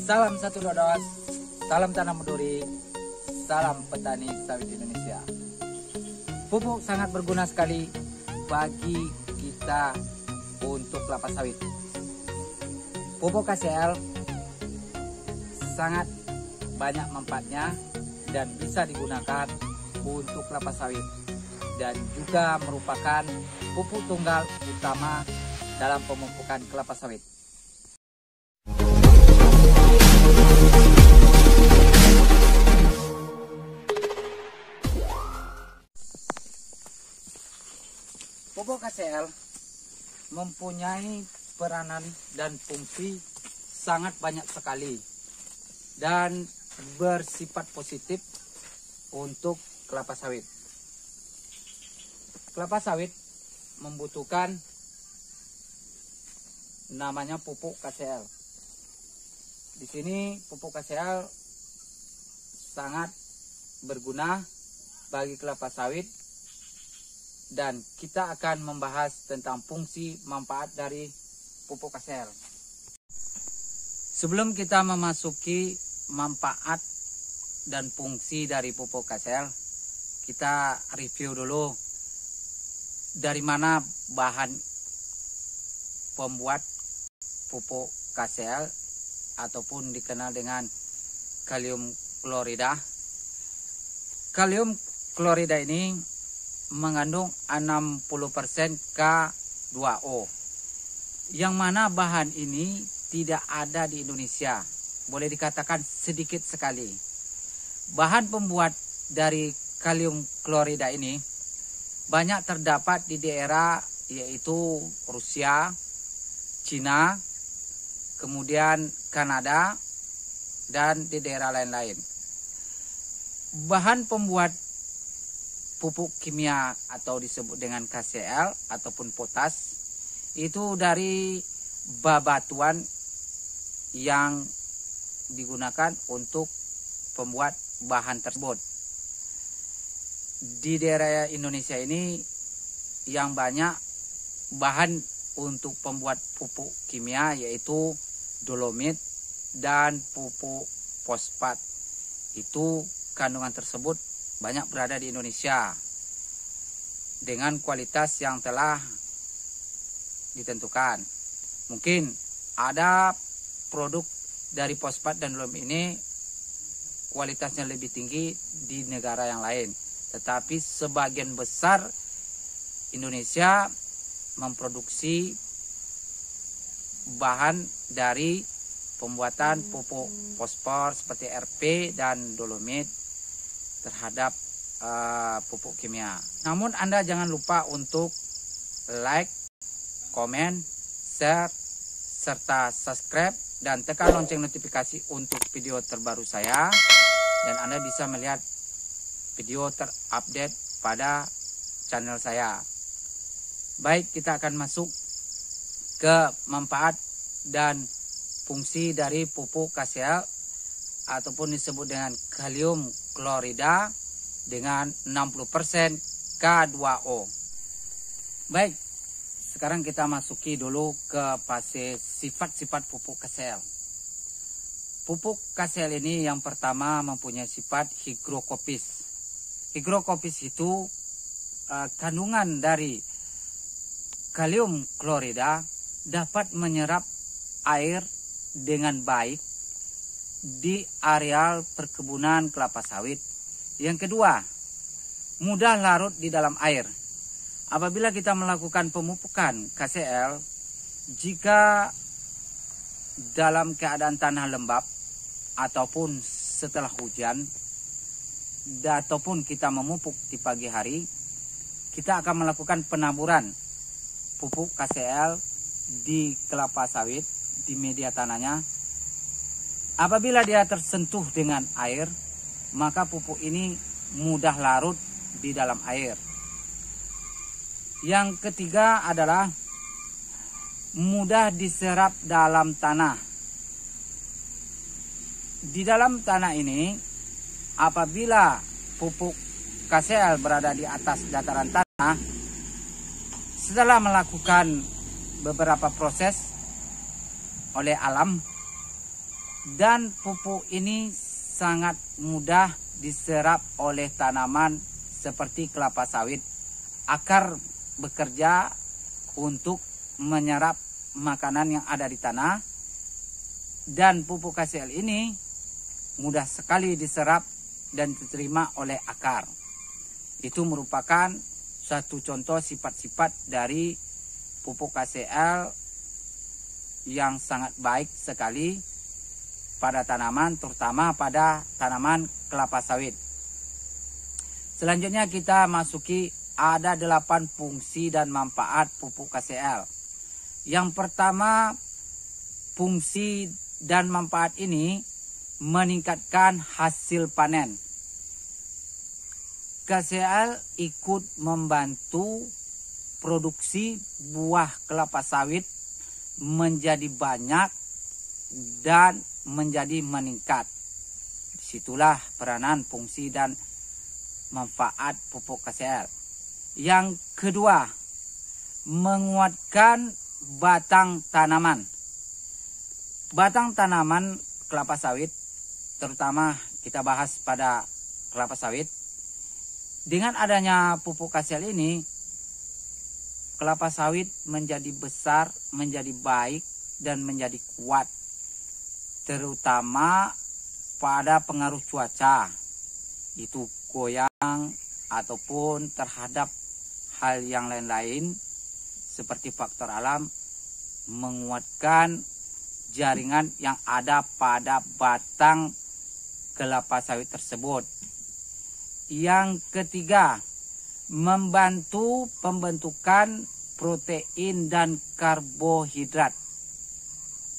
Salam satu dodos, salam tanam duri, salam petani sawit Indonesia. Pupuk sangat berguna sekali bagi kita untuk kelapa sawit. Pupuk KCL sangat banyak manfaatnya dan bisa digunakan untuk kelapa sawit, dan juga merupakan pupuk tunggal utama dalam pemupukan kelapa sawit. Pupuk KCL mempunyai peranan dan fungsi sangat banyak sekali dan bersifat positif untuk kelapa sawit. Kelapa sawit membutuhkan namanya pupuk KCL. Di sini pupuk KCL sangat berguna bagi kelapa sawit, dan kita akan membahas tentang fungsi manfaat dari pupuk KCL. Sebelum kita memasuki manfaat dan fungsi dari pupuk KCL, kita review dulu dari mana bahan pembuat pupuk KCL ataupun dikenal dengan kalium klorida. Kalium klorida ini mengandung 60% K2O, yang mana bahan ini tidak ada di Indonesia, boleh dikatakan sedikit sekali. Bahan pembuat dari kalium klorida ini banyak terdapat di daerah yaitu Rusia, Cina, kemudian Kanada, dan di daerah lain-lain. Bahan pembuat pupuk kimia atau disebut dengan KCL ataupun potas itu dari babatuan yang digunakan untuk pembuat bahan tersebut. Di daerah Indonesia ini yang banyak bahan untuk pembuat pupuk kimia yaitu dolomit dan pupuk fosfat. Itu kandungan tersebut banyak berada di Indonesia dengan kualitas yang telah ditentukan. Mungkin ada produk dari fosfat dan dolomit ini kualitasnya lebih tinggi di negara yang lain, tetapi sebagian besar Indonesia memproduksi bahan dari pembuatan pupuk fosfor seperti RP dan dolomit terhadap pupuk kimia. Namun Anda jangan lupa untuk like, komen, share, serta subscribe dan tekan lonceng notifikasi untuk video terbaru saya, dan Anda bisa melihat video terupdate pada channel saya. Baik, kita akan masuk ke manfaat dan fungsi dari pupuk KCL ataupun disebut dengan kalium klorida dengan 60% K2O. Baik, sekarang kita masuki dulu ke fase sifat-sifat pupuk KCL. Pupuk KCL ini yang pertama mempunyai sifat higrokopis. Higrokopis itu kandungan dari kalium klorida dapat menyerap air dengan baik di areal perkebunan kelapa sawit. Yang kedua, mudah larut di dalam air. Apabila kita melakukan pemupukan KCL, jika dalam keadaan tanah lembab ataupun setelah hujan, ataupun kita memupuk di pagi hari, kita akan melakukan penaburan pupuk KCL di kelapa sawit, di media tanahnya. Apabila dia tersentuh dengan air, maka pupuk ini mudah larut di dalam air. Yang ketiga adalah mudah diserap dalam tanah. Di dalam tanah ini, apabila pupuk KCL berada di atas dataran tanah, setelah melakukan beberapa proses oleh alam, Dan pupuk ini sangat mudah diserap oleh tanaman seperti kelapa sawit. Akar bekerja untuk menyerap makanan yang ada di tanah, dan pupuk KCL ini mudah sekali diserap dan diterima oleh akar. Itu merupakan satu contoh sifat-sifat dari pupuk KCL yang sangat baik sekali pada tanaman, terutama pada tanaman kelapa sawit. Selanjutnya kita masuki ada 8 fungsi dan manfaat pupuk KCL. Yang pertama, fungsi dan manfaat ini meningkatkan hasil panen. KCL ikut membantu produksi buah kelapa sawit menjadi banyak dan menjadi meningkat. Disitulah peranan fungsi dan manfaat pupuk KCL. Yang kedua, menguatkan batang tanaman. Batang tanaman kelapa sawit, terutama kita bahas pada kelapa sawit. Dengan adanya pupuk KCL ini, kelapa sawit menjadi besar, menjadi baik, dan menjadi kuat. Terutama pada pengaruh cuaca, itu goyang ataupun terhadap hal yang lain-lain seperti faktor alam, menguatkan jaringan yang ada pada batang kelapa sawit tersebut. Yang ketiga, membantu pembentukan protein dan karbohidrat.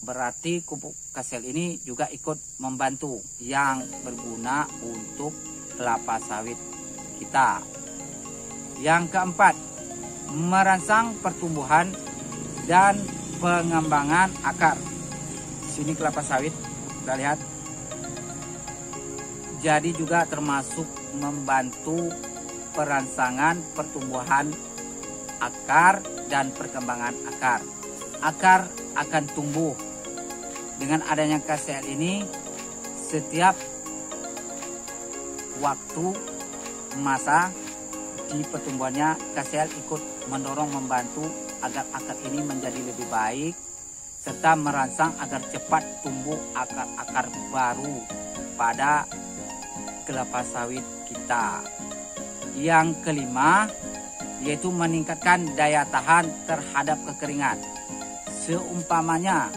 Berarti pupuk KCL ini juga ikut membantu yang berguna untuk kelapa sawit kita. Yang keempat, merangsang pertumbuhan dan pengembangan akar. Sini kelapa sawit, kita lihat. Jadi juga termasuk membantu perangsangan pertumbuhan akar dan perkembangan akar. Akar akan tumbuh. Dengan adanya KCL ini, setiap waktu masa di pertumbuhannya, KCL ikut mendorong membantu agar akar ini menjadi lebih baik, serta merangsang agar cepat tumbuh akar-akar baru pada kelapa sawit kita. Yang kelima, yaitu meningkatkan daya tahan terhadap kekeringan. Seumpamanya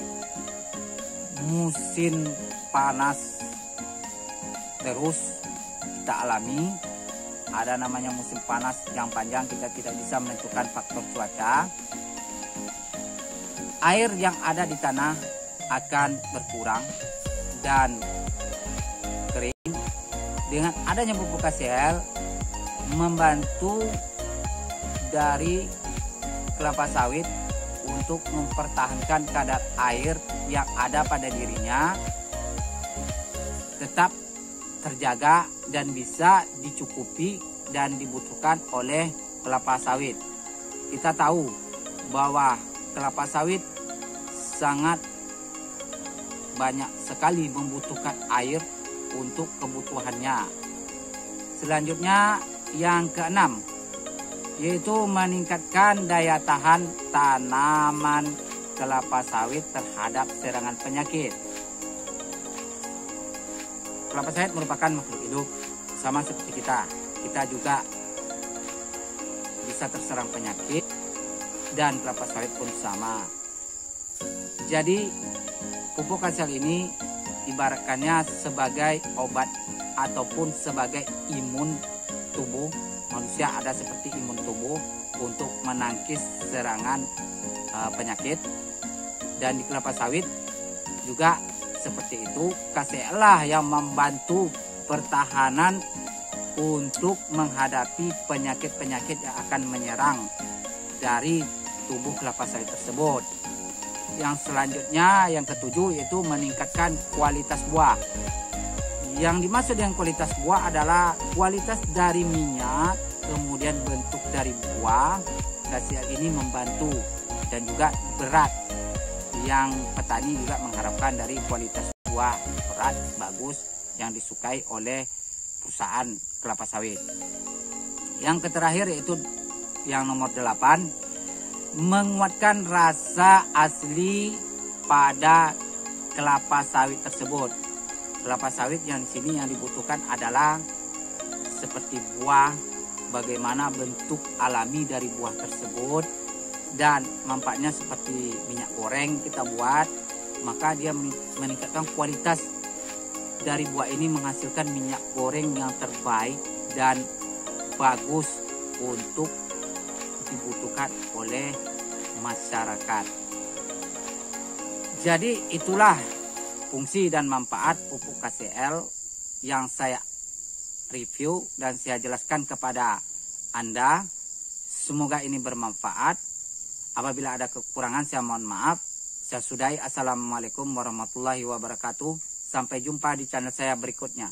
musim panas terus kita alami, ada namanya musim panas yang panjang, kita tidak bisa menentukan faktor cuaca. Air yang ada di tanah akan berkurang dan kering. Dengan adanya pupuk KCL membantu dari kelapa sawit untuk mempertahankan kadar air yang ada pada dirinya tetap terjaga dan bisa dicukupi dan dibutuhkan oleh kelapa sawit. Kita tahu bahwa kelapa sawit sangat banyak sekali membutuhkan air untuk kebutuhannya. Selanjutnya yang keenam, yaitu meningkatkan daya tahan tanaman kelapa sawit terhadap serangan penyakit. Kelapa sawit merupakan makhluk hidup, sama seperti kita. Kita juga bisa terserang penyakit, dan kelapa sawit pun sama. Jadi pupuk KCL ini ibaratkannya sebagai obat ataupun sebagai imun tubuh manusia. Ada seperti imun tubuh untuk menangkis serangan penyakit, dan di kelapa sawit juga seperti itu. KCL lah yang membantu pertahanan untuk menghadapi penyakit-penyakit yang akan menyerang dari tubuh kelapa sawit tersebut. Yang selanjutnya, yang ketujuh, yaitu meningkatkan kualitas buah. Yang dimaksud dengan kualitas buah adalah kualitas dari minyak, kemudian bentuk dari buah. KCL ini membantu, dan juga berat yang petani juga mengharapkan dari kualitas buah berat, bagus, yang disukai oleh perusahaan kelapa sawit. Yang terakhir yaitu yang nomor 8, menguatkan rasa asli pada kelapa sawit tersebut. Kelapa sawit yang di sini yang dibutuhkan adalah seperti buah, bagaimana bentuk alami dari buah tersebut, dan manfaatnya seperti minyak goreng kita buat, maka dia meningkatkan kualitas dari buah ini, menghasilkan minyak goreng yang terbaik dan bagus untuk dibutuhkan oleh masyarakat. Jadi itulah fungsi dan manfaat pupuk KCL yang saya review dan saya jelaskan kepada Anda. Semoga ini bermanfaat. Apabila ada kekurangan saya mohon maaf. Saya sudahi. Assalamualaikum warahmatullahi wabarakatuh. Sampai jumpa di channel saya berikutnya.